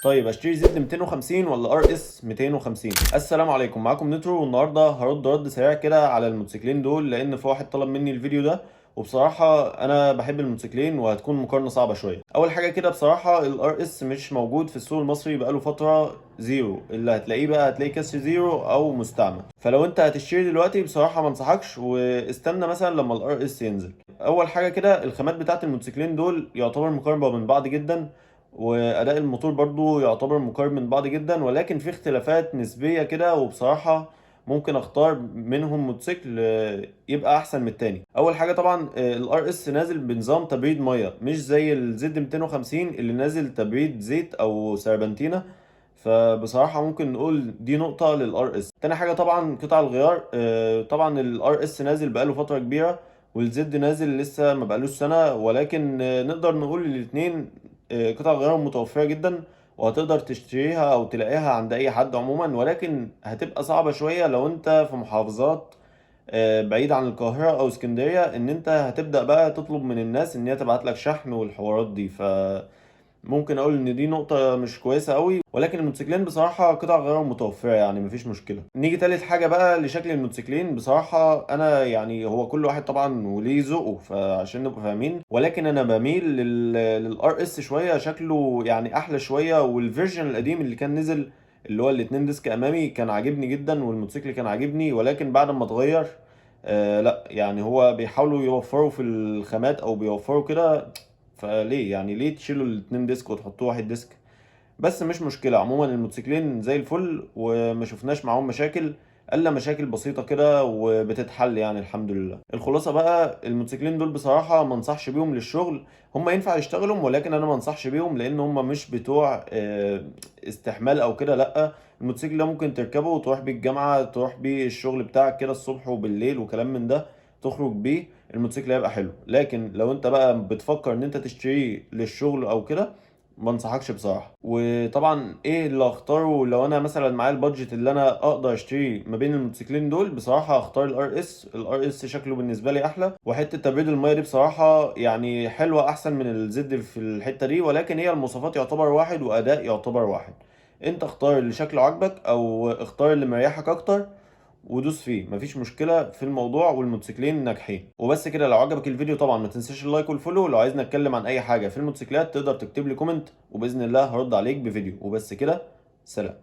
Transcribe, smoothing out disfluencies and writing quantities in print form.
طيب اشتري زد 250 ولا ار اس 250؟ السلام عليكم، معاكم نترو، والنهارده رد سريع كده على الموتوسيكلين دول لان في واحد طلب مني الفيديو ده. وبصراحه انا بحب الموتوسيكلين وهتكون مقارنه صعبه شويه. اول حاجه كده بصراحه الار اس مش موجود في السوق المصري بقاله فتره، زيرو. اللي هتلاقيه بقى هتلاقيه كسر زيرو او مستعمل. فلو انت هتشتري دلوقتي بصراحه ما انصحكش، واستنى مثلا لما الار اس ينزل. اول حاجه كده الخامات بتاعت الموتوسيكلين دول يعتبر مقاربه من بعض جدا، واداء الموتور برضو يعتبر مقارب من بعض جدا، ولكن في اختلافات نسبية كده. وبصراحة ممكن اختار منهم موتوسيكل يبقى احسن من التاني. اول حاجة طبعا الار اس نازل بنظام تبريد مية، مش زي الزد 250 اللي نازل تبريد زيت او سربنتينة. فبصراحة ممكن نقول دي نقطة للار اس. تاني حاجة طبعا قطع الغيار، طبعا الار اس نازل بقاله فترة كبيرة، والزد نازل لسه ما بقالوش سنة، ولكن نقدر نقول الاتنين قطع غيار متوفرة جدا، وهتقدر تشتريها او تلاقيها عند اي حد عموما، ولكن هتبقى صعبة شوية لو انت في محافظات بعيد عن القاهرة او اسكندرية، ان انت هتبدأ بقى تطلب من الناس ان هي تبعت لك شحن والحوارات دي. ممكن اقول ان دي نقطة مش كويسة قوي، ولكن الموتوسيكلين بصراحة قطع غيار متوفرة يعني مفيش مشكلة. نيجي تالت حاجة بقى لشكل الموتوسيكلين. بصراحة انا يعني هو كل واحد طبعا وليه ذوقه، فعشان نبقى فاهمين، ولكن انا بميل للار اس شوية، شكله يعني احلى شوية. والفيرجن القديم اللي كان نزل اللي هو الاتنين ديسك امامي كان عاجبني جدا، والموتوسيكل كان عاجبني، ولكن بعد ما اتغير لا يعني هو بيحاولوا يوفروا في الخامات او بيوفروا كده. فليه يعني ليه تشيلوا الاتنين ديسك وتحطوا واحد ديسك؟ بس مش مشكلة، عموما الموتوسيكلين زي الفل وما شفناش معاهم مشاكل، الا مشاكل بسيطة كده وبتتحل يعني الحمد لله. الخلاصة بقى الموتوسيكلين دول بصراحة ما انصحش بيهم للشغل. هم ينفع يشتغلوا، ولكن انا ما انصحش بيهم لان هم مش بتوع استحمال او كده، لا. الموتوسيكل ده ممكن تركبه وتروح بيه الجامعة، تروح بيه الشغل بتاعك كده الصبح وبالليل وكلام من ده، تخرج بيه. الموتوسيكل هيبقى حلو. لكن لو انت بقى بتفكر ان انت تشتريه للشغل او كده، ما انصحكش بصراحه. وطبعا ايه اللي اختاره لو انا مثلا معايا البادجت اللي انا اقدر اشتري ما بين الموتوسيكلين دول؟ بصراحه اختار الار اس. الار اس شكله بالنسبه لي احلى، وحته تبريد الميه دي بصراحه يعني حلوه احسن من الزد في الحته دي، ولكن هي المواصفات يعتبر واحد واداء يعتبر واحد. انت اختار اللي شكله عاجبك او اختار اللي مريحك اكتر ودوس فيه، مفيش مشكلة في الموضوع، والموتوسيكلين ناجحين. وبس كده، لو عجبك الفيديو طبعا ما تنساش اللايك والفولو. لو عايزني اتكلم عن اي حاجة في الموتوسيكلات تقدر تكتب لي كومنت، وبإذن الله هرد عليك بفيديو. وبس كده، سلام.